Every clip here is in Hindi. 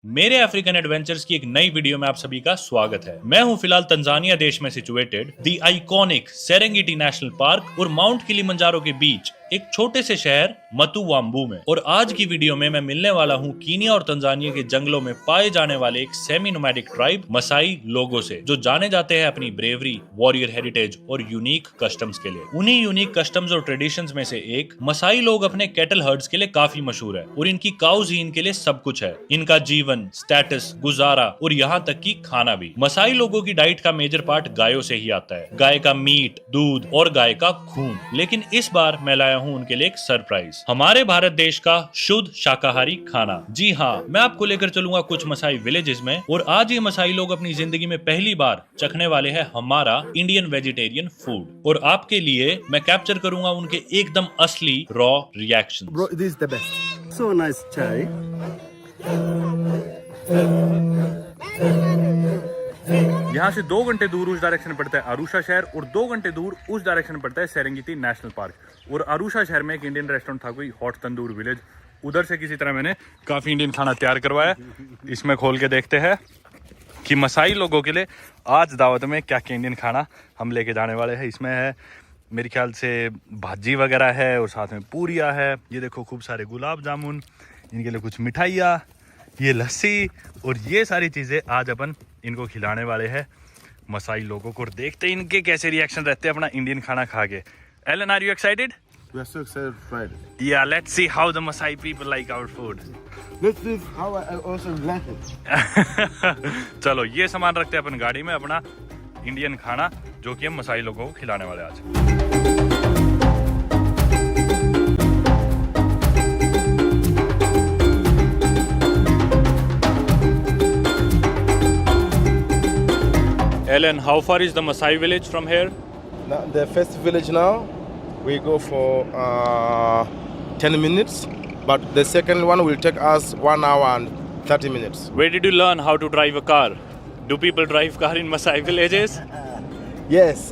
मेरे अफ्रीकन एडवेंचर्स की एक नई वीडियो में आप सभी का स्वागत है। मैं हूं फिलहाल तंजानिया देश में situated the iconic Serengeti national park और माउंट किलिमंजारो के बीच एक छोटे से शहर मतुवाम्बू में। और आज की वीडियो में मैं मिलने वाला हूं कीनिया और तंजानिया के जंगलों में पाए जाने वाले एक सेमी नोमैडिक ट्राइब मसाई लोगों से, जो जाने जाते हैं अपनी ब्रेवरी, वॉरियर हेरिटेज और यूनिक कस्टम्स के लिए। उन्हीं यूनिक कस्टम्स और ट्रेडिशंस में से एक मसाई लोग अपने कैटल हर्ड्स के लिए काफी मशहूर है और इनकी काउज ही इनके लिए सब कुछ है। इनका जीवन, स्टेटस, गुजारा और यहाँ तक कि खाना भी। मसाई लोगों की डाइट का मेजर पार्ट गायों से ही आता है, गाय का मीट, दूध और गाय का खून। लेकिन इस बार मैं लाया हूँ उनके लिए एक सरप्राइज, हमारे भारत देश का शुद्ध शाकाहारी खाना। जी हाँ, मैं आपको लेकर चलूंगा कुछ मसाई विलेजेस में और आज ये मसाई लोग अपनी जिंदगी में पहली बार चखने वाले हैं हमारा इंडियन वेजिटेरियन फूड। और आपके लिए मैं कैप्चर करूंगा उनके एकदम असली raw reactions. Bro, this is the best. So nice chai. यहाँ से 2 घंटे दूर उस डायरेक्शन में पड़ता है अरुषा शहर और 2 घंटे दूर उस डायरेक्शन में पड़ता है सेरेंगेटी नेशनल पार्क। और अरुषा शहर में एक इंडियन रेस्टोरेंट था, कोई हॉट तंदूर विलेज। उधर से किसी तरह मैंने काफी इंडियन खाना तैयार करवाया। इसमें खोल के देखते हैं कि मसाई लोगों के लिए आज दावत में क्या क्या इंडियन खाना हम लेके जाने वाले हैं। इसमें है मेरे ख्याल से भाजी वगैरह है और साथ में पूरियाँ है। ये देखो खूब सारे गुलाब जामुन, इनके लिए कुछ मिठाइयाँ, ये लस्सी और ये सारी चीज़ें आज अपन इनको खिलाने वाले हैं मसाई लोगों को। और देखते हैं इनके कैसे रिएक्शन रहते हैं अपना इंडियन खाना खा के। Alan, are you excited? We are so excited to try it. Yeah, let's see how the Masai people like our food. Let's see how I also like it. चलो ये सामान रखते हैं अपन गाड़ी में, अपना इंडियन खाना जो कि हम मसाई लोगों को खिलाने वाले आज। Ellen, how far is the Masai village from here? Now, the first village now, we go for 10 minutes, but the second one will take us 1 hour and 30 minutes. Where did you learn how to drive a car? Do people drive car in Masai villages? Yes,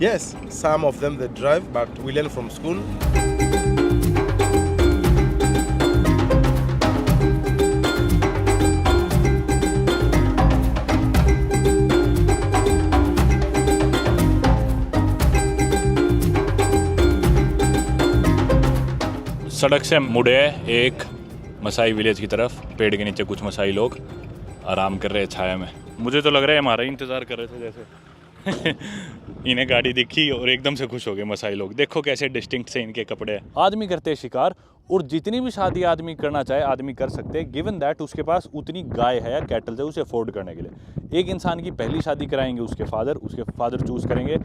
yes, some of them they drive, but we learn from school. सड़क से मुड़े एक मसाई विलेज की तरफ। पेड़ के नीचे कुछ मसाई लोग आराम कर रहे हैं छाया में। मुझे तो लग रहा है हमारा ही इंतज़ार कर रहे थे जैसे। इन्हें गाड़ी दिखी और एकदम से खुश हो गए मसाई लोग। देखो कैसे डिस्टिंक्ट से इनके कपड़े हैं। आदमी करते हैं शिकार और जितनी भी शादी आदमी करना चाहे आदमी कर सकते हैं, गिवन दैट उसके पास उतनी गाय है या कैटल है उसे अफोर्ड करने के लिए। एक इंसान की पहली शादी कराएंगे उसके फादर चूज़ करेंगे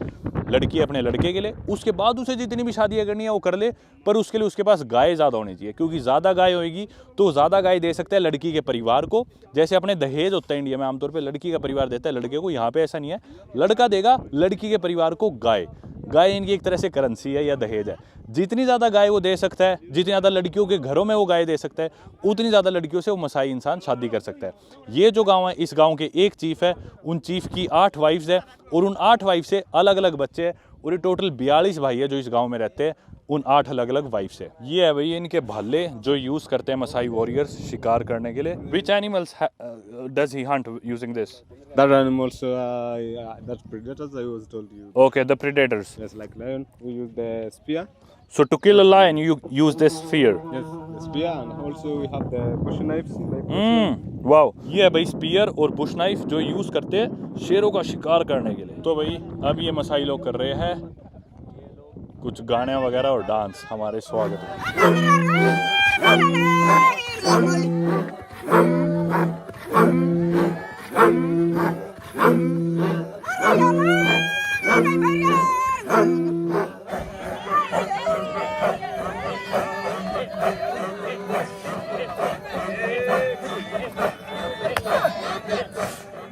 लड़की अपने लड़के के लिए। उसके बाद उसे जितनी भी शादियाँ करनी है वो कर ले, पर उसके लिए उसके पास गाय ज़्यादा होनी चाहिए, क्योंकि ज़्यादा गाय होगी तो ज़्यादा गाय दे सकता है लड़की के परिवार को। जैसे अपने दहेज होता है इंडिया में आमतौर पे, लड़की का परिवार देता है लड़के को। यहाँ पे ऐसा नहीं है, लड़का देगा लड़की के परिवार को गाय। गाय इनकी एक तरह से करेंसी है या दहेज है। जितनी ज़्यादा गाय वो दे सकता है, जितनी ज़्यादा लड़कियों के घरों में वो गाय दे सकता है, उतनी ज़्यादा लड़कियों से वो मसाई इंसान शादी कर सकता है। ये जो गांव है, इस गांव के एक चीफ है, उन चीफ की 8 वाइफ्स है और उन 8 वाइफ से अलग अलग बच्चे हैं। और ये टोटल 42 भाई है जो इस गांव में रहते हैं, उन 8 अलग अलग वाइफ से। ये है भाई इनके भाले जो यूज करते हैं मसाई वॉरियर्स शिकार करने के लिए। Which animals does he hunt using this? That animals, yeah, that's predators. I was told you. Okay, the predators. Yes, like lion, we use the spear. So to kill a lion, you use this spear. Yes, the spear, and also we have the bush knives. Like bush knife. Wow, ये है भाई स्पीयर और बुश नाइफ जो यूज करते हैं शेरों का शिकार करने के लिए। तो भाई अब ये मसाई लोग कर रहे हैं कुछ गाने वगैरह और डांस हमारे स्वागत में।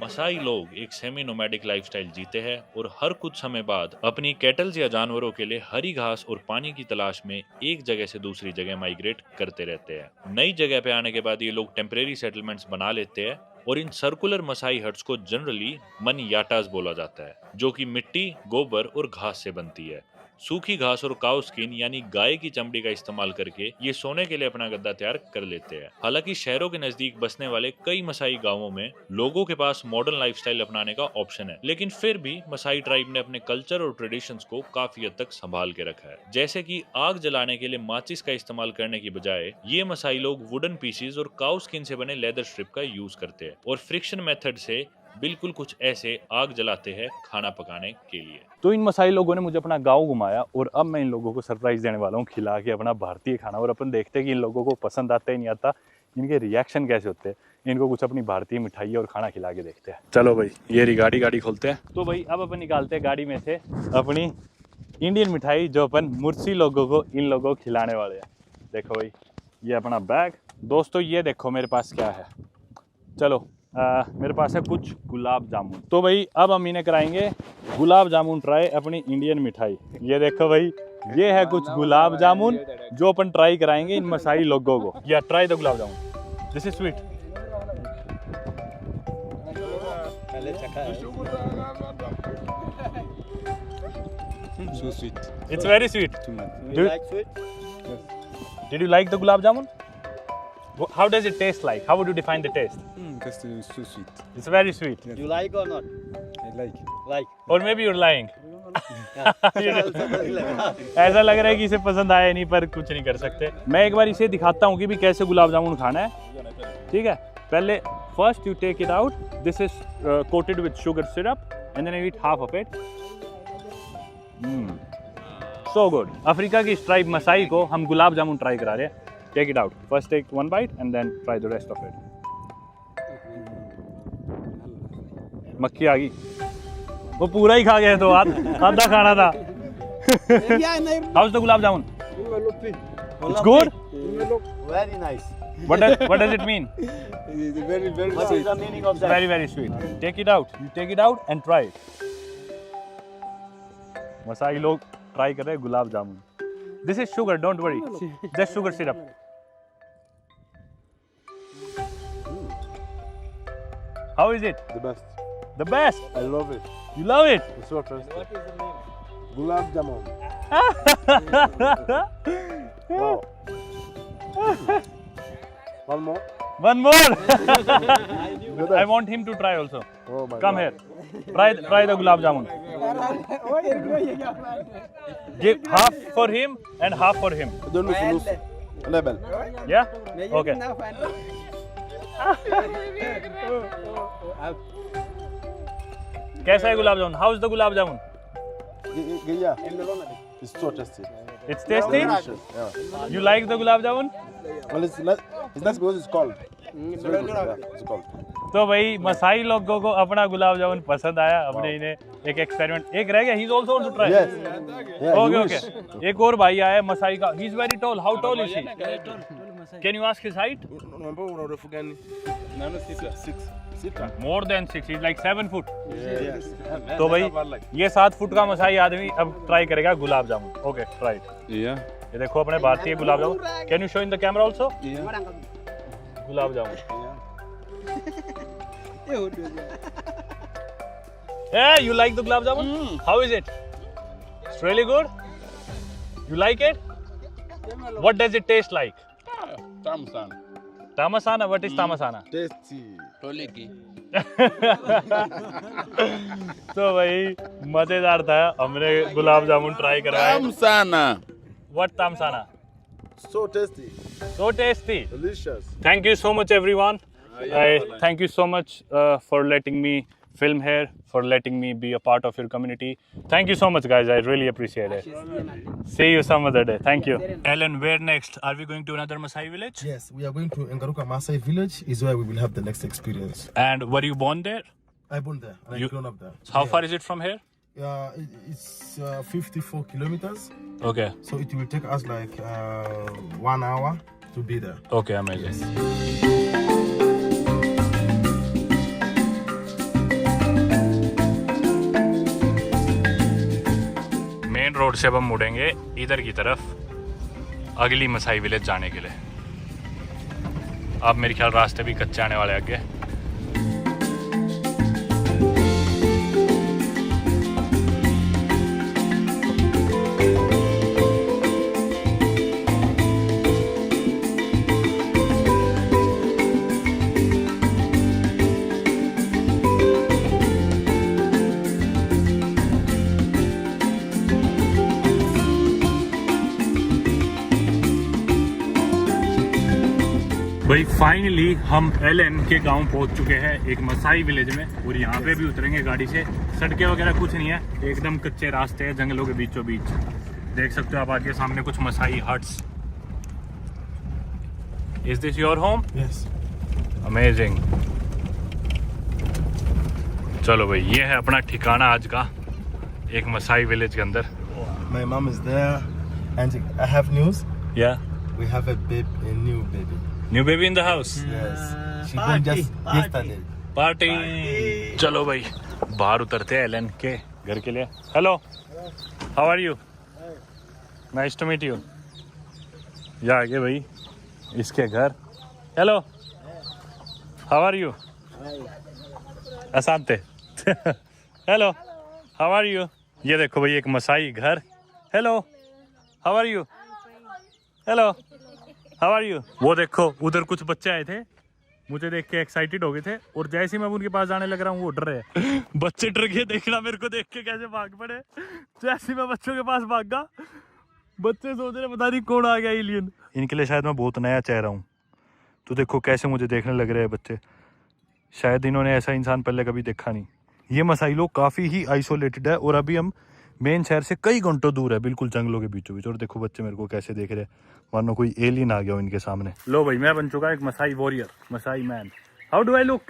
मसाई लोग एक सेमी नोमैडिक लाइफस्टाइल जीते हैं और हर कुछ समय बाद अपनी कैटल्स या जानवरों के लिए हरी घास और पानी की तलाश में एक जगह से दूसरी जगह माइग्रेट करते रहते हैं। नई जगह पे आने के बाद ये लोग टेम्परेरी सेटलमेंट्स बना लेते हैं और इन सर्कुलर मसाई हट्स को जनरली मनियाटास बोला जाता है, जो कि मिट्टी, गोबर और घास से बनती है। सूखी घास और काऊ स्किन यानी गाय की चमड़ी का इस्तेमाल करके ये सोने के लिए अपना गद्दा तैयार कर लेते हैं। हालांकि शहरों के नजदीक बसने वाले कई मसाई गांवों में लोगों के पास मॉडर्न लाइफस्टाइल अपनाने का ऑप्शन है, लेकिन फिर भी मसाई ट्राइब ने अपने कल्चर और ट्रेडिशंस को काफी हद तक संभाल के रखा है। जैसे कि आग जलाने के लिए माचिस का इस्तेमाल करने की बजाय ये मसाई लोग वुडन पीसीज और काऊ स्किन से बने लेदर स्ट्रिप का यूज करते हैं और फ्रिक्शन मेथड से बिल्कुल कुछ ऐसे आग जलाते हैं खाना पकाने के लिए। तो इन मसाई लोगों ने मुझे अपना गांव घुमाया और अब मैं इन लोगों को सरप्राइज देने वाला हूँ खिला के अपना भारतीय खाना। और अपन देखते हैं कि इन लोगों को पसंद आता है नहीं आता, इनके रिएक्शन कैसे होते हैं। इनको कुछ अपनी भारतीय मिठाई और खाना खिला के देखते हैं। चलो भाई, ये रही गाड़ी खोलते हैं। तो भाई अब अपन निकालते हैं गाड़ी में से अपनी इंडियन मिठाई जो अपन मुर्सी लोगों को इन लोगों को खिलाने वाले हैं। देखो भाई, ये अपना बैग। दोस्तों ये देखो मेरे पास क्या है। चलो मेरे पास है कुछ गुलाब जामुन। तो भाई अब हम इन्हें कराएंगे गुलाब जामुन ट्राई, अपनी इंडियन मिठाई। ये देखो भाई, ये है कुछ गुलाब जामुन जो अपन ट्राई कराएंगे इन मसाई लोगों को। या try the gulab jamun, this is sweet. So sweet. It's very sweet. Too much. Do you like sweet? Did you like the gulab jamun? How does it taste like? How would you define the taste? Taste is so sweet. It's very sweet. You like or not? I like. Like. Or maybe you're lying. ऐसा लग रहा है कि इसे पसंद आया नहीं, पर कुछ नहीं कर सकते। मैं एक बार इसे दिखाता हूँ कि भी कैसे गुलाब जामुन खाना है। ठीक है, पहले first you take it out, this is coated with sugar syrup and then you eat half of it. So good. Africa की ट्राइब मसाई को हम गुलाब जामुन ट्राई करा रहे हैं। Take it out, first take one bite and then try the rest of it. मक्खी आ गई, वो पूरा ही खा गया तो आधा खाना था। How's the gulab jamun? It's good? Very nice. What does it mean? It's very, very What sweet. is the meaning of that? Very, very sweet. Take it out. You take it out and try it. Masai लोग ट्राई कर रहे हैं gulab jamun. This is sugar, don't worry. Just sugar syrup. How is it? The best. The best. I love it. You love it? It's so tasty. Gulab jamun. Wow. One more. One more. I want him to try also. Oh my Come God. here. Try the gulab jamun. Give half for him and half for him. Don't lose. Level. Yeah? Okay. कैसा है gulab jamun? How is the gulab jamun? Yeah. It's so tasty. It's tasty? Delicious. Yeah. You like the gulab jamun? Well, it's not because it's cold. It's very good. Yeah, it's cold. तो भाई मसाई लोगों को अपना गुलाब जामुन पसंद आया। हमने इन्हें एक एक्सपेरिमेंट, एक रह गया, he is also want to try. Yes. Yeah. Okay you okay, wish. एक और भाई आया मसाई का। He is very tall. How tall is he? Can you ask his height? Sita. More than 6, is like 7 foot. Yes. तो भाई ये 7 फुट का मसाई आदमी अब ट्राई करेगा gulab jamun. Okay, try. Yeah. ये देखो अपने भारतीय gulab jamun. Can you show in the camera also? Yeah. Gulab jamun. Yeah, you like the gulab jamun? How is it? It's really good. You like it? What does it taste like? Tamasana. What is tamasana? Tasty. तो भाई मजेदार था। हमने गुलाब जामुन ट्राई कराया। Tamsana. What tamsana? So tasty. So tasty. Delicious. Thank you so much, everyone. Thank you so much for letting me film here, for letting me be a part of your community. Thank you so much, guys. I really appreciate it. See you some other day. Thank you. Ellen, where next? Are we going to another Maasai village? Yes, we are going to Ngaruka Maasai village is where we will have the next experience. And were you born there? I born there and You- I grown up there. How far is it from here? It's 54 kilometers. Okay. So it will take us like 1 hour to be there. Okay, amazing. Main road से अब हम मुड़ेंगे इधर की तरफ अगली मसाई विलेज जाने के लिए। अब मेरे ख्याल रास्ते भी कच्चे आने वाले आगे। भाई फाइनली हम एलन के गांव पहुंच चुके हैं, एक मसाई विलेज में। और यहाँ पे भी उतरेंगे गाड़ी से। सड़कें वगैरह कुछ नहीं है, एकदम कच्चे रास्ते हैं जंगलों के बीचों बीच। देख सकते हो आप आगे सामने कुछ Maasai huts. Is this your home? Yes. Amazing. चलो भाई, ये है अपना ठिकाना आज का, एक मसाई विलेज के अंदर। My mom is there, and I have news. या We have a new baby. New baby in the house. Yes. She born just yesterday. Party. चलो भाई बाहर उतरते हैं एलन के घर के लिए। Hello, how are you? Nice to meet you. ये आगे भाई इसके घर। Hello, how are you? असांते। Hello, how are you? ये देखो भाई एक मसाई घर। Hello, how are you? Hello, how are you? वो देखो उधर कुछ बच्चे आए थे, मुझे देख के एक्साइटेड हो गए थे। और जैसे ही मैं उनके पास जाने लग रहा हूँ वो डर रहे हैं। बच्चे डर गए, देखना मेरे को देख के कैसे भाग पड़े। जैसे ही मैं बच्चों के पास भागा, बच्चे सोच रहे पता नहीं कौन आ गया एलियन। इनके लिए शायद मैं बहुत नया चेहरा हूँ, तो देखो कैसे मुझे देखने लग रहे हैं बच्चे। शायद इन्होंने ऐसा इंसान पहले कभी देखा नहीं। ये मसाई लोग काफ़ी ही आइसोलेटेड है और अभी हम मेन शहर से कई घंटों दूर है, बिल्कुल जंगलों के बीचों बीच। और देखो बच्चे मेरे को कैसे देख रहे हैं, मानो कोई एलियन आ गया हो इनके सामने। लो भाई, मैं बन चुका एक Masai warrior, Maasai man. How do I look?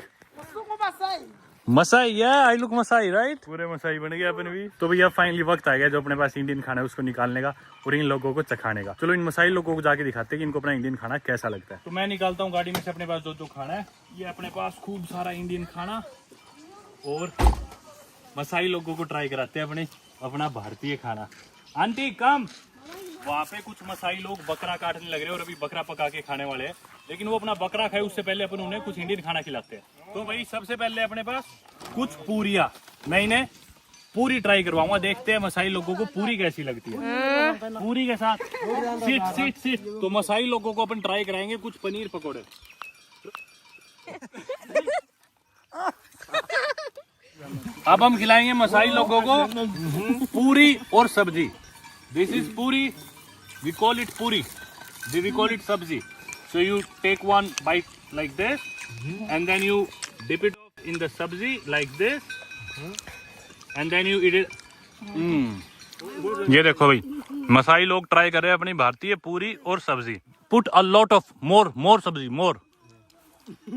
Maasai, yeah I look Masai, right? पूरे मसाई बन गए अपन भी। तो भैया फाइनली वक्त आ गया जो अपने पास इंडियन खाना है उसको निकालने का और इन लोगों को चखाने का। चलो इन मसाई लोगों को जाके दिखाते हैं कि इनको अपना इंडियन खाना कैसा लगता है। तो मैं निकालता हूँ गाड़ी में से अपने पास जो जो खाना है। ये अपने पास खूब सारा इंडियन खाना, और मसाई लोगों को ट्राई कराते हैं अपना भारतीय खाना। आंटी कम। वहाँ पे कुछ मसाई लोग बकरा काटने लग रहे हैं और अभी बकरा पका के खाने वाले हैं, लेकिन वो अपना बकरा खाए उससे पहले अपन उन्हें कुछ इंडियन खाना खिलाते हैं। तो भाई सबसे पहले अपने पास कुछ पूरियाँ, मैं इन्हें पूरी ट्राई करवाऊंगा, देखते हैं मसाई लोगों को पूरी कैसी लगती है। पूरी के साथ सीट। तो मसाई लोगों को अपन ट्राई कराएंगे कुछ पनीर पकौड़े। अब हम खिलाएंगे मसाई लोगों को पूरी और सब्जी। दिस इज पूरी, वी कॉल इट पूरी, वी कॉल इट सब्जी। So you take one bite like this, and then you dip it in the sabzi like this, and then you eat it. ये देखो भाई, मसाई लोग ट्राई कर रहे हैं अपनी भारतीय पूरी और सब्जी। Put a lot of more सब्जी, more,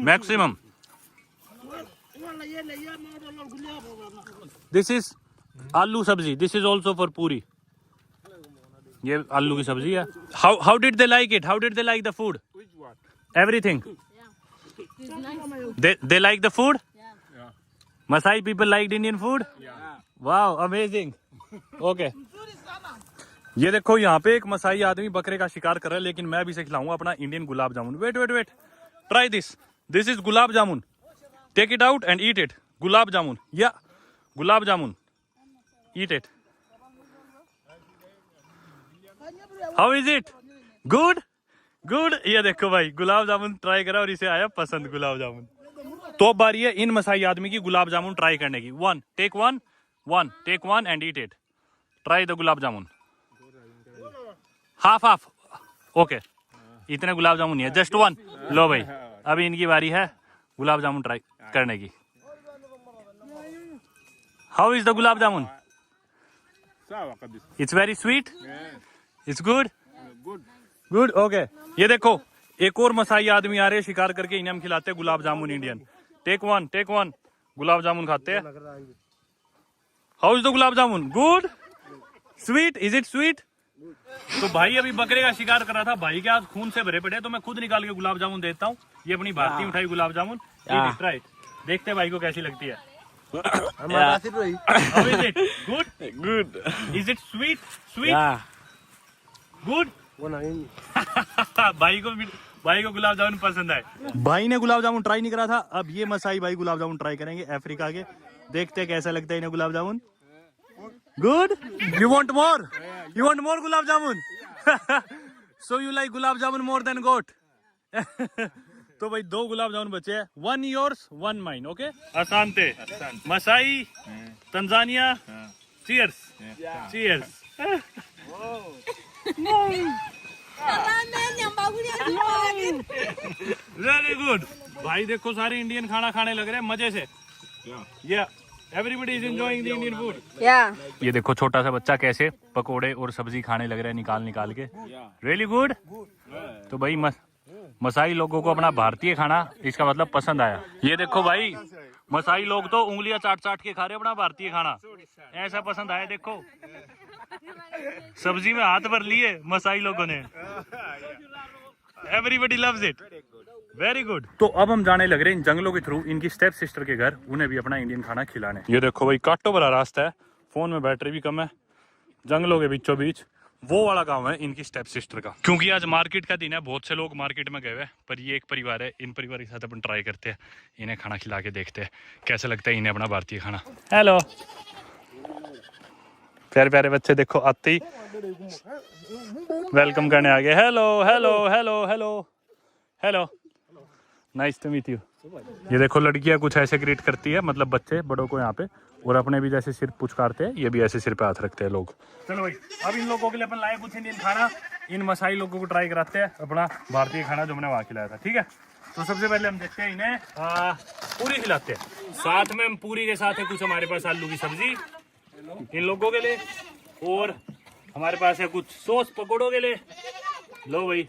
maximum. This is आलू सब्जी. This is also for पूरी. ये आलू की सब्जी है। How did they like it? How did they like the food? Everything. They like the food? Yeah. Masai people liked Indian food? Yeah. Wow, amazing. Okay. ये देखो यहाँ पे एक मसाई आदमी बकरे का शिकार कर रहा है, लेकिन मैं भी इसे खिलाऊंगा अपना Indian gulab jamun. Wait, try this. This is gulab jamun. Take it out and eat it. Gulab jamun, या gulab jamun, eat it. How is it? Good. ये देखो भाई गुलाब जामुन ट्राई करा और इसे आया पसंद गुलाब जामुन। तो बारी है इन मसाई आदमी की गुलाब जामुन ट्राई करने की। Take one and eat it. Try the gulab jamun. Half. Okay, इतने गुलाब जामुन नहीं है, जस्ट वन। लो भाई, अभी इनकी बारी है गुलाब जामुन ट्राई करने की। How is the gulab jamun? It's very sweet. It's good. Okay, ये देखो एक और मसाई आदमी आ रहे हैं शिकार करके, इन्हें हम खिलाते हैं gulab jamun Indian. Take one gulab jamun खाते हैं। How is the gulab jamun? Good. Sweet? Is it sweet? तो भाई अभी बकरे का शिकार कर रहा था, भाई के हाथ खून से भरे पड़े, तो मैं खुद निकाल के गुलाब जामुन देता हूँ। ये अपनी भारतीय मिठाई गुलाब जामुन। राइट, देखते हैं भाई को कैसी लगती है। Good. Is it sweet? Good. भाई को गुलाब जामुन पसंद है। भाई ने गुलाब जामुन ट्राई नहीं करा था, अब ये मसाई भाई गुलाब जामुन ट्राई करेंगे अफ्रीका के। देखते हैं कैसा लगता है इन्हें gulab jamun. Good. You want more gulab jamun? So you like gulab jamun more then goat? तो भाई 2 गुलाब जामुन बचे हैं, 1 योर्स 1 माइन। ओके, असांते, Maasai, Tanzania, cheers. Very good भाई, देखो सारे इंडियन खाना खाने लग रहे हैं मजे से। या everybody is enjoying the Indian food. ये देखो छोटा सा बच्चा कैसे पकोड़े और सब्जी खाने लग रहा है निकाल निकाल के। Really good. तो भाई मसाई लोगों को अपना भारतीय खाना इसका मतलब पसंद आया। ये देखो भाई, मसाई लोग तो उंगलियां चाट चाट के खा रहे अपना भारतीय खाना, ऐसा पसंद आया। देखो सब्जी में हाथ भर लिए मसाई लोगों ने। Everybody loves it. Very good. तो अब हम जाने लग रहे हैं इन जंगलों के थ्रू इनकी स्टेप सिस्टर के घर, उन्हें भी अपना इंडियन खाना खिलाने। ये देखो भाई, काटो भरा रास्ता है, फोन में बैटरी भी कम है, जंगलों के बीचों बीच वो वाला गांव है इनकी स्टेप सिस्टर का। क्योंकि आज मार्केट का दिन है, बहुत से लोग मार्केट में गए हुए हैं, पर ये एक परिवार है, इन परिवार के साथ अपन ट्राई करते हैं, इन्हें खाना खिला के देखते हैं कैसा लगता है इन्हें अपना भारतीय खाना। हेलो प्यारे प्यारे बच्चे, देखो आते ही वेलकम करने आ गए। Hello hello hello hello hello, nice to meet you. ये देखो लड़कियां कुछ ऐसे ग्रीट करती है, मतलब बच्चे बड़ों को यहाँ पे, और अपने भी जैसे सिर पुचकारते हैं, ये भी ऐसे सिर पे हाथ रखते हैं लोग। चलो भाई, अब इन लोगों के लिए अपन लाए कुछ इंडियन खाना, इन मसाई लोगों को ट्राई कराते हैं अपना भारतीय खाना जो हमने वहाँ खिलाया था। ठीक है, तो सबसे पहले हम देखते हैं इन्हें पूरी खिलाते हैं, साथ में हम पूरी के साथ है कुछ हमारे पास आलू की सब्जी इन लोगों के लिए, और हमारे पास है कुछ सॉस पकौड़ों के लिए। लो भाई,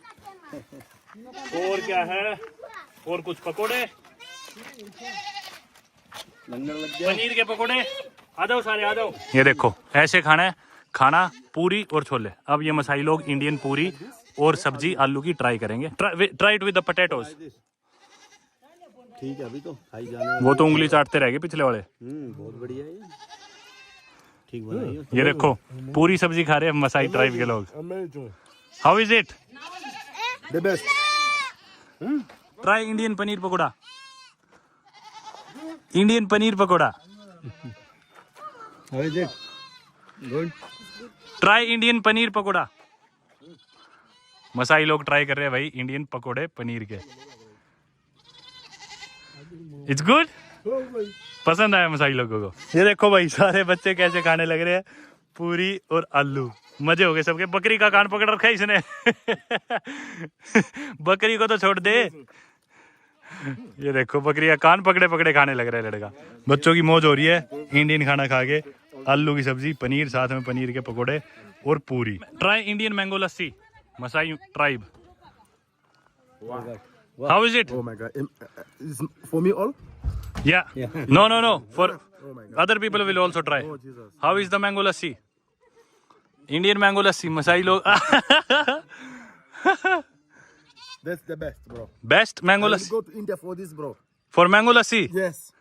और क्या है, और कुछ पकोड़े, पनीर के पकोड़े। आ जाओ सारे आ जाओ। ये देखो ऐसे खाना है, खाना पूरी और छोले। अब ये मसाई लोग इंडियन पूरी और सब्जी आलू की ट्राई करेंगे। Try it with the potatoes. ठीक है, अभी तो खाई जाने वो तो उंगली चाटते रह गए पिछले वाले। बहुत बढ़िया है ये, ठीक बनाई है। ये देखो पूरी सब्जी खा रहे हैं मसाई ट्राइब के लोग। How is it? The best. Try Indian paneer pakora. Indian paneer pakora. How is it? Good. Try Indian paneer pakora. Maasai लोग ट्राई कर रहे हैं भाई इंडियन पकोड़े पनीर के। It's good. पसंद आया मसाई लोगों को। ये देखो भाई सारे बच्चे कैसे खाने लग रहे हैं पूरी और आलू। मजे हो गए सबके। बकरी का कान पकड़ रखा है इसने। बकरी को तो छोड़ दे। ये देखो बकरी का कान पकड़े पकड़े खाने लग रहा है लड़का। बच्चों की मौज हो रही है इंडियन खाना खा के। आलू की सब्जी, पनीर, साथ में पनीर के पकोड़े और puri. Try Indian mango lassi Maasai tribe. How is it? Oh my God. Is for me all? Yeah. No. For other people will also try. How is the mango lassi? Indian mango lassi. Masai log. That's the best, bro. Best mango I will lassi. go to India for this, bro. For mango lassi. Yes.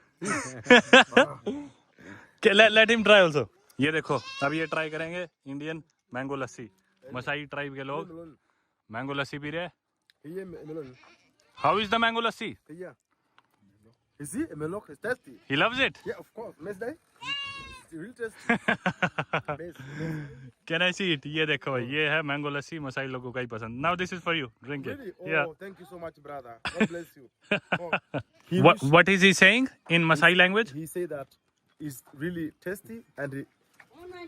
Let him try also. ये देखो अब ये ट्राई करेंगे Indian mango lassi. Maasai tribe के लोग मैंगो लस्सी पी रहे हैं। Yeah, melon. How is the mango lassi? Yeah. You see, melon is tasty. He loves it. Yeah, of course. Next day. It's real tasty. Best. Can I see it? ये देखो भाई ये है मैंगो लस्सी मसाई लोगों का ही पसंद। Now this is for you. Drink it. Really? Oh, Yeah. thank you so much, brother. God bless you. Oh. What is he saying in Masai language? He said that it's really tasty, and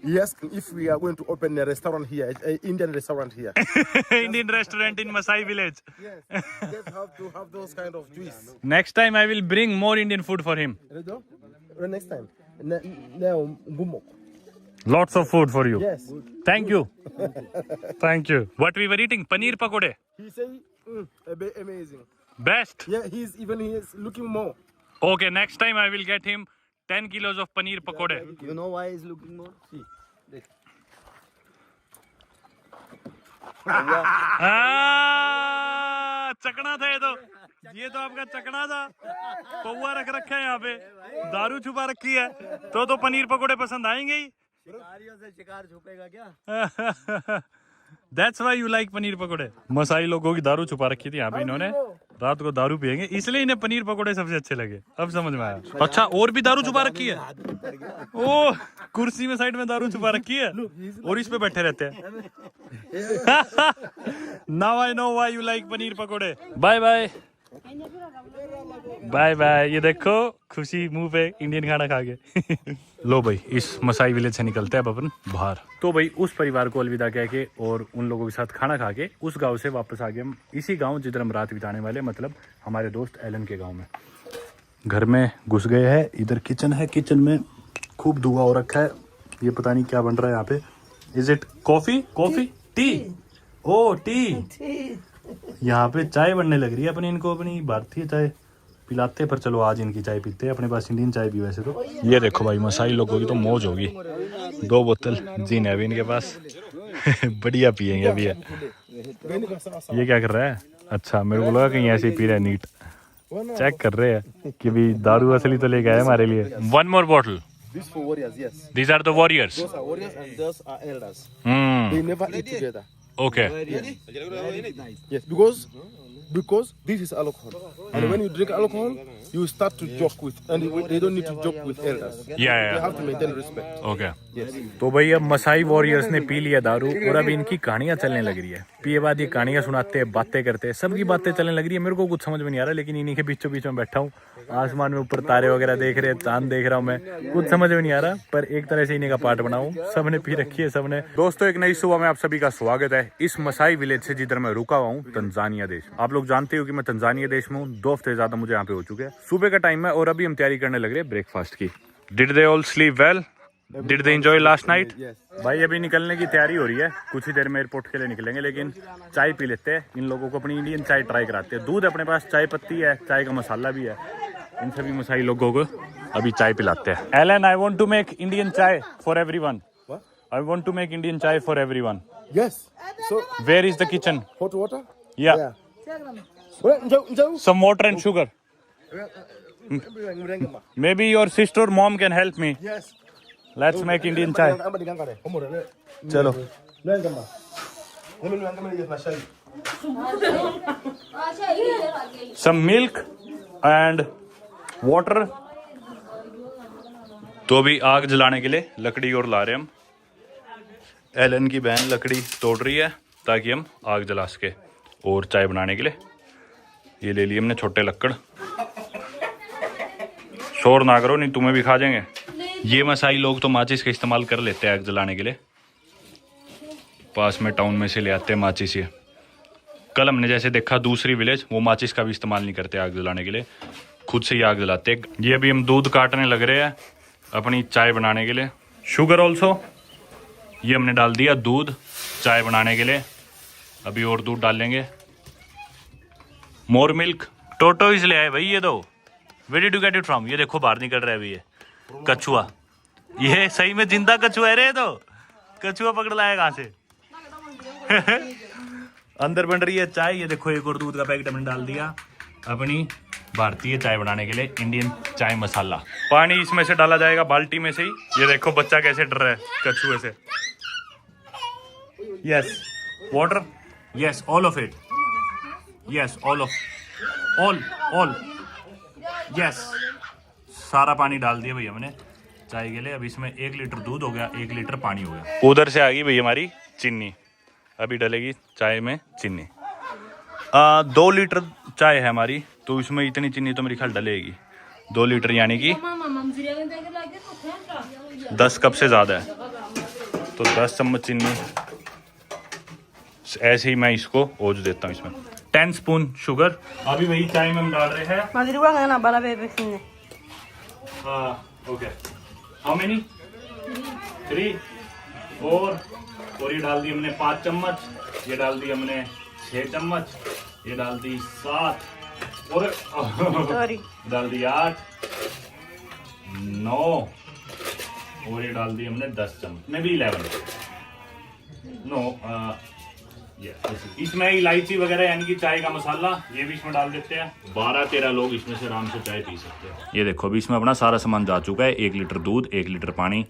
he asked if we are going to open a restaurant here, an Indian restaurant here. Indian restaurant in Masai village. Yes, just have to have those kind of juice. Next time I will bring more Indian food for him. Redo? Next time. Now, gumo. Lots of food for you. Yes. Thank you. Thank you. What we were eating? Paneer pakode. He say, amazing. Best. Yeah, he is looking more. Okay, next time I will get him 10 kilos of paneer pakode. You know why he's looking more? See. चकना था ये तो आपका चकना था। पौवा रख रखा है यहाँ पे, दारू छुपा रखी है तो पनीर पकोड़े पसंद आएंगे ही। शिकारियों से शिकार छुपेगा क्या? That's why you like paneer पकोड़े। मसाई लोगों की दारू छुपा रखी थी यहाँ पे इन्होंने, रात को दारू पियेंगे इसलिए इन्हें पनीर पकोड़े सबसे अच्छे लगे। अब समझ में आया। अच्छा और भी दारू छुपा रखी है। ओ कुर्सी में साइड में दारू छुपा रखी है और इस पे बैठे रहते हैं। Now I know why you like paneer pakode. Bye bye. Bye bye. ये देखो खुशी मुंह पे इंडियन खाना खा के। लो भाई इस मसाई विलेज से निकलते हैं अब अपन बाहर। तो भाई उस परिवार को अलविदा कह के और उन लोगों के साथ खाना खा के उस गांव से वापस आ गए हम इसी गांव जिधर हम रात बिताने वाले, मतलब हमारे दोस्त एलन के गांव में। घर में घुस गए हैं, इधर किचन है, किचन में खूब धुआं हो रखा है। ये पता नहीं क्या बन रहा है यहाँ पे। Is it coffee? Coffee? Tea? Oh tea. यहाँ पे चाय बनने लग रही है। अपनी इनको अपनी भारतीय चाय पिलाते, पर चलो आज इनकी चाय पीते हैं। अपने पास इंडियन चाय भी वैसे तो। ये देखो भाई मसाई लोगों की तो मौज होगी। 2 बोतल जीन है अभी इनके पास। बढ़िया पियेंगे अभी। ये क्या कर रहा है? अच्छा मेरे को लगा कहीं ऐसे ही पी रहा है। नीट चेक कर रहे हैं कि भी दारू असली तो लेके आए हमारे लिए। 1 more bottle. These for warriors, yes. These are the warriors. Those are warriors and those are elders. Hmm. They never eat together. Okay. Yes, because this is alcohol. And when you drink alcohol, you start to joke with, and they don't need to joke with elders. Yeah. They have to maintain respect. Okay. Yes. तो भाई अब मसाई वॉरियर्स ने पी लिया दारू और अब इनकी कहानियां चलने लग रही है। पिए बाद ये कहानियां सुनाते हैं, बातें करते हैं, सबकी बातें चलने लग रही है। मेरे को कुछ समझ में नहीं आ रहा, लेकिन इन्हीं के बीचों बीच में बैठा हूँ। आसमान में ऊपर तारे वगैरह देख रहे हैं, चांद देख रहा हूँ मैं। कुछ समझ में नहीं आ रहा, पर एक तरह से इन्हीं का पार्ट बनाऊं। सबने पी रखी है सबने। दोस्तों एक नई सुबह में आप सभी का स्वागत है इस मसाई विलेज से जिधर मैं रुका हुआ हूँ, तंजानिया देश। आप लोग जानते हो कि मैं तंजानिया देश में हूँ। 2 हफ्ते ज्यादा मुझे यहाँ पे हो चुके हैं। सुबह का टाइम है और अभी हम तैयारी करने लग रहे हैं ब्रेकफास्ट की। Did they all sleep well? Did they enjoy last night? भाई अभी निकलने की तैयारी हो रही है, कुछ ही देर में एयरपोर्ट के लिए निकलेंगे, लेकिन चाय पी लेते हैं। इन लोगों को अपनी इंडियन चाय ट्राई कराते हैं। दूध अपने पास, चाय पत्ती है, चाय का मसाला भी है। इन सभी मसाई लोगों को अभी चाय पिलाते हैं। Alan, I want to make Indian chai for everyone. I want to make Indian chai for everyone. Yes. So, where is the kitchen? hot water? या Yeah. Some water and sugar. Maybe your sister or mom can help me. Yes. Let's make Indian chai. चलो। Some milk and water. तो अभी आग जलाने के लिए लकड़ी और ला रहे हम। एलन की बहन लकड़ी तोड़ रही है ताकि हम आग जला सके और चाय बनाने के लिए। ये ले लिए हमने छोटे लकड़। शोर ना करो, नहीं तुम्हें भी खा जाएंगे। ये मसाई लोग तो माचिस का इस्तेमाल कर लेते हैं आग जलाने के लिए। पास में टाउन में से ले आते हैं माचिस। ये कल हमने जैसे देखा दूसरी विलेज, वो माचिस का भी इस्तेमाल नहीं करते आग जलाने के लिए, खुद से ही आग जलाते हैं। ये अभी हम दूध काटने लग रहे हैं अपनी चाय बनाने के लिए। Sugar also. ये हमने डाल दिया दूध चाय बनाने के लिए। अभी और दूध डालेंगे। मोर मिल्क। टोटो इसलिए आए भाई ये दो। Where did you get it from? ये देखो बाहर निकल रहा है अभी ये कछुआ। ये सही में जिंदा कछुआ है रे। तो कछुआ पकड़ लाया कहाँ से? अंदर बन रही है चाय। ये देखो एक और दूध का पैकेट हमने डाल दिया अपनी भारतीय चाय बनाने के लिए, इंडियन चाय मसाला। पानी इसमें से डाला जाएगा बाल्टी में से ही। ये देखो बच्चा कैसे डर रहा है कछुए से। Yes water. Yes all of it. Yes all yes सारा पानी डाल दिया भैया हमने चाय के लिए। अब इसमें 1 लीटर दूध हो गया, 1 लीटर पानी हो गया। उधर से आ गई भैया हमारी चीनी। अभी डलेगी चाय में चीनी। 2 लीटर चाय है हमारी, तो इसमें इतनी चीनी तो मेरी ख्याल डलेगी। 2 लीटर यानी कि 10 कप से ज़्यादा है, तो 10 चम्मच चीनी। ऐसे ही मैं इसको ओज देता हूँ इसमें। 10 स्पून शुगर। अभी वही चाय में हम डाल रहे हैं। Okay how many? 3 और ये डाल दी हमने 5 चम्मच। ये डाल दी हमने 6 चम्मच। ये डाल दी 7 और डाल दी 8 9 और ये डाल दी हमने 10 चम्मच में भी 11 नो इसमें इलायची वगैरह यानी कि चाय का मसाला ये भी इसमें डाल देते हैं। 12-13 लोग इसमें से आराम से चाय पी सकते हैं। ये देखो अभी इसमें अपना सारा सामान जा चुका है। 1 लीटर दूध, 1 लीटर पानी,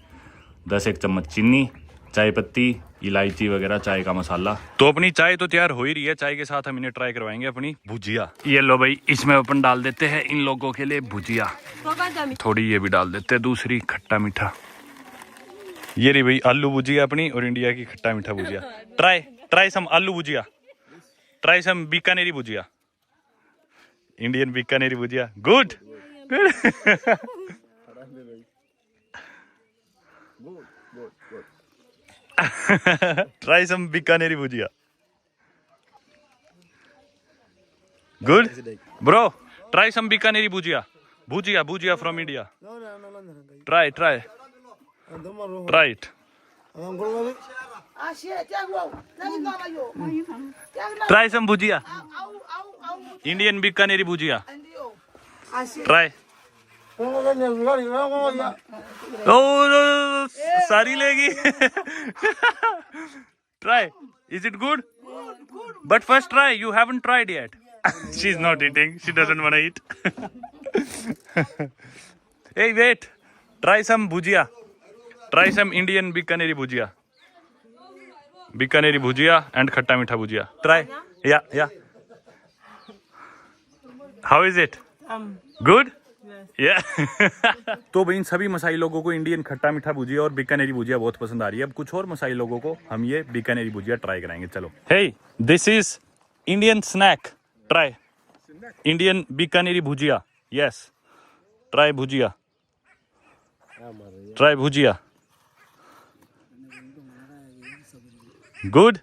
10 चम्मच चीनी, चाय पत्ती, इलायची वगैरह, चाय का मसाला। तो अपनी चाय तो तैयार हो ही रही है। चाय के साथ हम इन्हें ट्राई करवाएंगे अपनी भुजिया। ये लो भाई इसमें अपन डाल देते हैं इन लोगों के लिए भुजिया। थोड़ी ये भी डाल देते हैं दूसरी खट्टा मीठा। ये रही भाई आलू भुजिया अपनी और इंडिया की खट्टा मीठा भुजिया। Try some aloo bhujia. Try some Bikaneri bhujia. Indian Bikaneri bhujia good good try some Bikaneri bhujia good bro try some Bikaneri bhujia bhujia bhujia from India try try try it try some bhujia Indian Bikaneri bhujia try oh sorry लेगी try is it good but first try you haven't tried yet she is not eating she doesn't want to eat hey wait try some bhujia try some Indian Bikaneri bhujia Bikaneri bhujia and खट्टा मीठा भुजिया try yeah how is it good yeah तो भाई इन सभी मसाई लोगों को इंडियन खट्टा मीठा भुजिया और बीकानेरी भुजिया बहुत पसंद आ रही है। अब कुछ और मसाई लोगों को हम ये बीकानेरी भुजिया ट्राई कराएंगे। चलो hey this is Indian snack try Indian Bikaneri bhujia yes try bhujia try bhujia good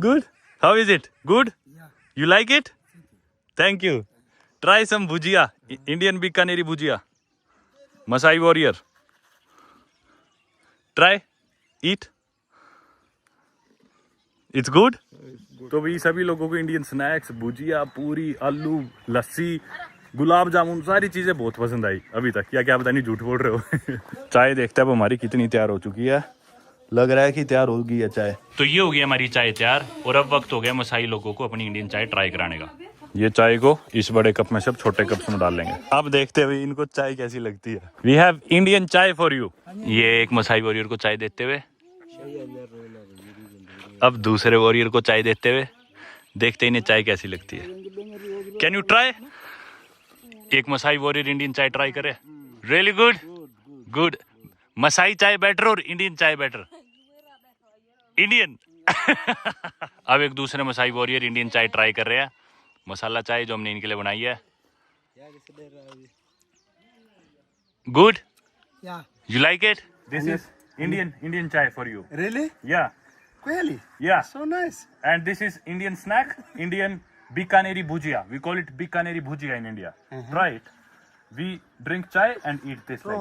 good how is it good you like it thank you try some bhujia Indian Bikaneri bhujia Masai warrior try eat it's good तो भाई सभी लोगों को इंडियन स्नैक्स भुजिया पूरी आलू लस्सी गुलाब जामुन सारी चीजें बहुत पसंद आई अभी तक। क्या पता नहीं झूठ बोल रहे हो चाय देखते हैं अब हमारी कितनी तैयार हो चुकी है। लग रहा है कि तैयार होगी है चाय। तो ये हो गई हमारी चाय तैयार और अब वक्त हो गया मसाई लोगों को अपनी इंडियन चाय ट्राई कराने का। ये चाय को इस बड़े कप में सब छोटे कप में डाल लेंगे। अब देखते हैं इनको चाय कैसी लगती है। We have Indian chai for you. ये एक मसाई वॉरियर को चाय देते हुए अब दूसरे वॉरियर को चाय देते हुए देखते इन्हें चाय कैसी लगती है। Can you try? एक मसाई वॉरियर इंडियन चाय ट्राई करे। Really good good. मसाई चाय बेटर और इंडियन चाय बेटर? इंडियन अब एक दूसरे मसाई वॉरियर इंडियन चाय ट्राई कर रहे हैं। मसाला चाय जो हमने इनके लिए बनाई है। Good you like it? This is Indian chai for you. Really? या Really? Yeah. So nice. And this is Indian snack, Indian Bikaneri bhujia. We call it Bikaneri bhujia in India. Try it. We drink chai and eat this like.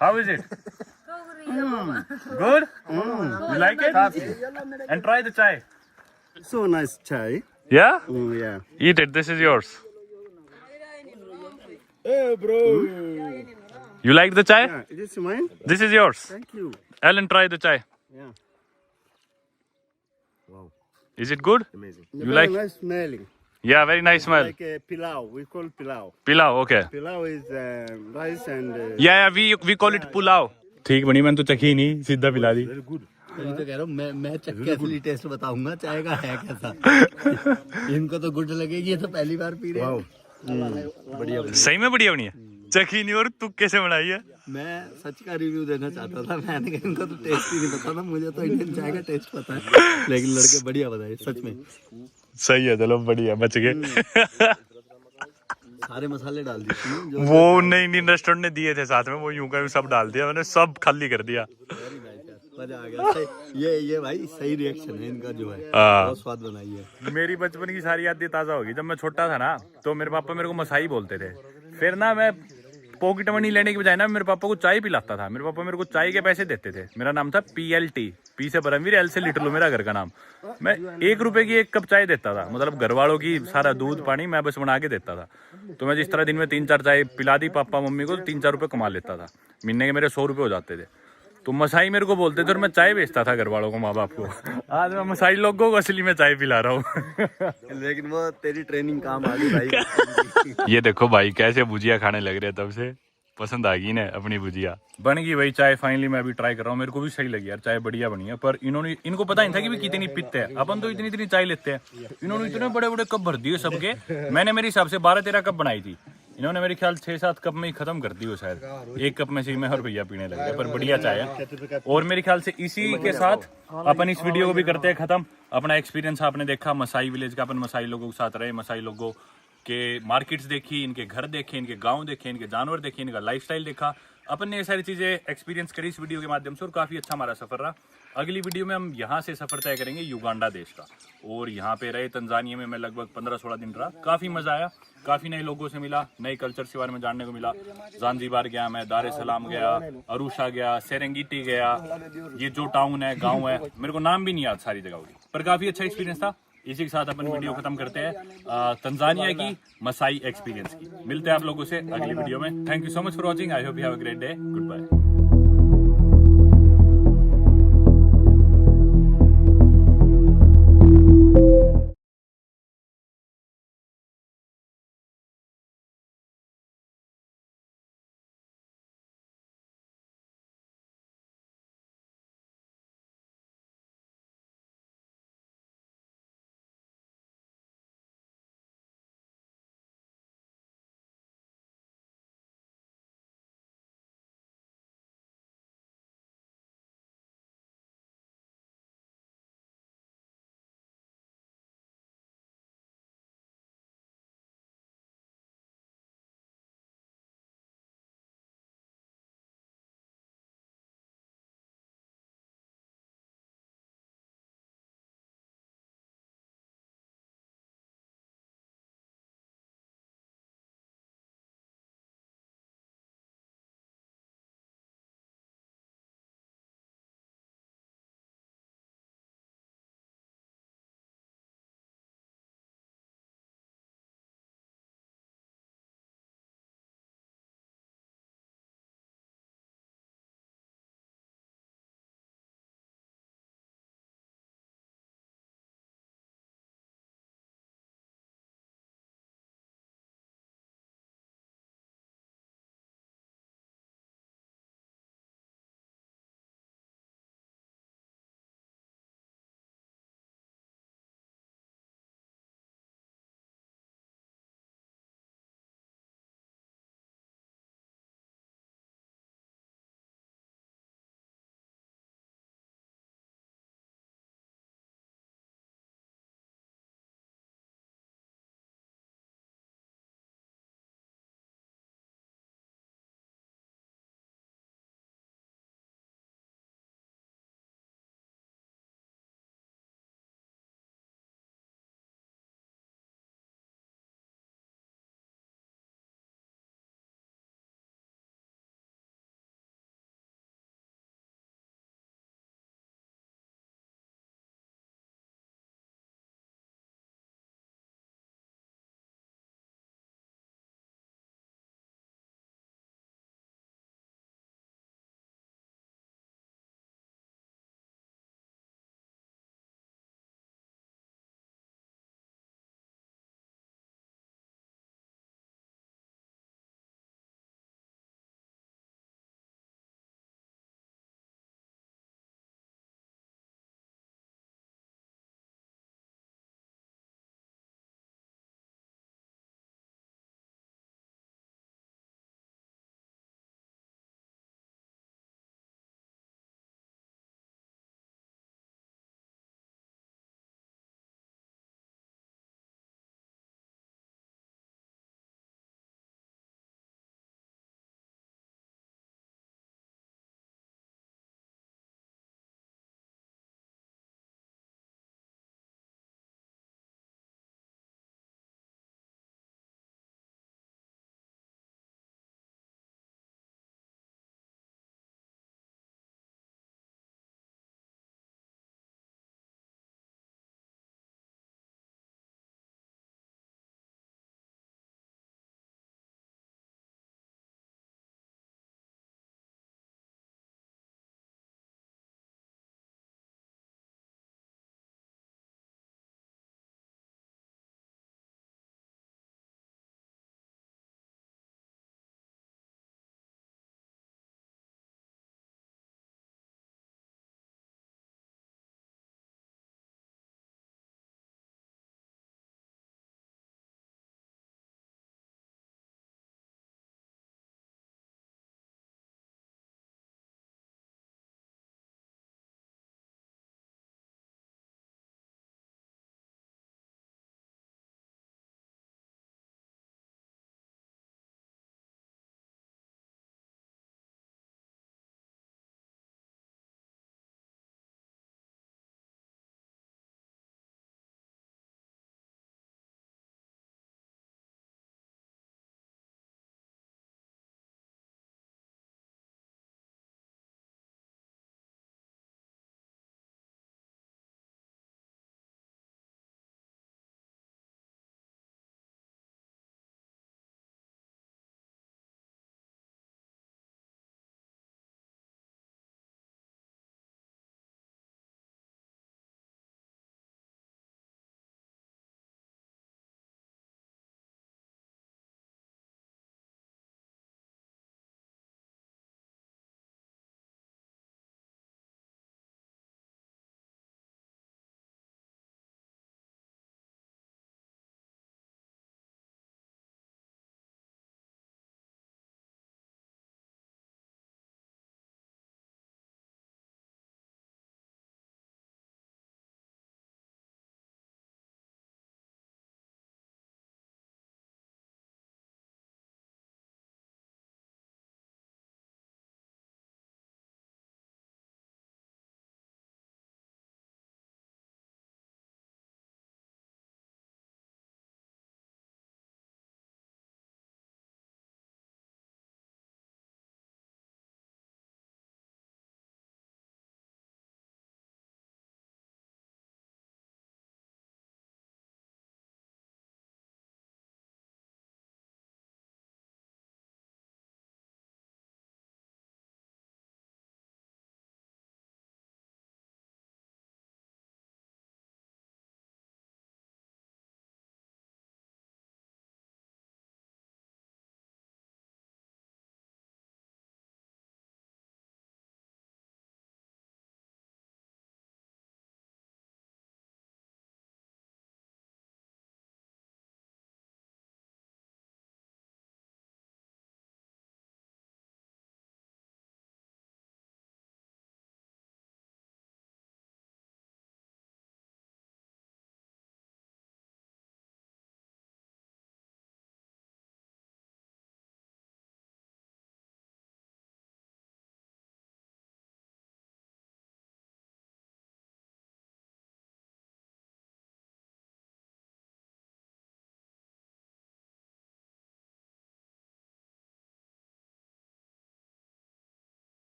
How is it? Good? You like it? And try the chai. So nice chai. Yeah? Yeah. Eat it. This is yours. Hey, bro. You like the chai? Yeah, it is mine. This is yours. Thank you. Alan, try the chai. Yeah. Is it good? Amazing. You Very like? nice smelling. Yeah, very nice smell. Like a pilau. We call pilau. Pilau, okay. Pilau is rice and. Yeah, we call it pulao. ठीक बनी, मैंने तो चखी नहीं, सीधा पिला दी। Very good. मैं तो कह रहा हूँ मैं चख के असली टेस्ट बताऊंगा चाय का है कैसा। इनको तो गुड लगेगी, ये तो पहली बार पी रहे हैं। बढ़िया। सही में बढ़िया बनी है। चखी नहीं और तुक्के से बनाई है। मैं सच का रिव्यू देना चाहता था, मैंने कहा इनको तो टेस्ट ही नहीं पता था, मुझे तो इंडियन चाय का टेस्ट पता है, लेकिन लड़के बढ़िया बताए सच में। सही है, चलो बढ़िया, बच गए। सारे मसाले डाल दिए जो वो नहीं इंडियन रेस्टोरेंट ने दिए थे साथ में, वो यूं का सब डाल दिया, मैंने सब खाली कर दिया। मजा आ गया। सही, ये भाई सही रिएक्शन है इनका जो है, हाँ। बहुत स्वाद बनाई है। मेरी बचपन की सारी यादें ताजा होगी। जब मैं छोटा था ना, तो मेरे पापा मेरे को मसाई बोलते थे। फिर ना मैं पॉकेट मनी लेने की बजाय ना मेरे पापा को चाय पिलाता था। मेरे पापा मेरे को चाय के पैसे देते थे। मेरा नाम था PLT, पी से परमवीर, L से लिटलो मेरा घर का नाम। मैं 1 रुपए की 1 कप चाय देता था, मतलब घर वालों की सारा दूध पानी मैं बस बना के देता था। तो मैं जिस तरह दिन में 3-4 चाय पिला दी पापा मम्मी को, तो 3-4 रुपए कमा लेता था। महीने के मेरे 100 रुपए हो जाते थे। तो मसाई मेरे को बोलते थे और मैं चाय बेचता था घर वालों को, माँ बाप को। आज मैं मसाई लोगों को असली में चाय पिला रहा हूँ। लेकिन वो तेरी ट्रेनिंग काम आ गई भाई। ये देखो भाई कैसे भुजिया खाने लग रहे हैं, तब से पसंद आ गई ना अपनी भुजिया। बन गई भाई चाय फाइनली, मैं अभी ट्राई कर रहा हूँ। मेरे को भी सही लगी यार, चाय बढ़िया बनी है। पर इनको पता नहीं था कि भी कितनी पीते हैं। अपन तो इतनी चाय लेते हैं, इन्होंने इतने बड़े बड़े कप भर दिए सबके। मैंने मेरे हिसाब से 12-13 कप बनाई थी। इन्होंने मेरे ख्याल 6-7 कप में ही खत्म कर दी हो शायद, एक कप में से मैं और भैया पीने लग गए, पर बढ़िया चाय है। और मेरे ख्याल से इसी के साथ अपन इस वीडियो को भी करते हैं खत्म। अपना एक्सपीरियंस आपने देखा मसाई विलेज का, अपन मसाई लोगों के साथ रहे, मसाई लोगों के मार्केट्स देखी, इनके घर देखे, इनके गांव देखे, इनके जानवर देखे, इनका लाइफस्टाइल देखा। अपन ने ये सारी चीजें एक्सपीरियंस करी इस वीडियो के माध्यम से और काफी अच्छा हमारा सफर रहा। अगली वीडियो में हम यहाँ से सफर तय करेंगे युगांडा देश का, और यहाँ पे रहे तंजानिया में मैं लगभग 15-16 दिन रहा। काफी मजा आया, काफी नए लोगों से मिला, नए कल्चर के बारे में जानने को मिला। ज़ांज़ीबार गया मैं, दार ए सलाम गया, अरुषा गया, सेरेंगेटी गया, ये जो टाउन है, गाँव है, मेरे को नाम भी नहीं याद सारी जगहों की, पर काफी अच्छा एक्सपीरियंस था। इसी के साथ अपन वीडियो खत्म करते हैं तंजानिया की मसाई एक्सपीरियंस की। मिलते हैं आप लोगों से अगली वीडियो में। Thank you so much for watching. I hope you have a great day. Good bye.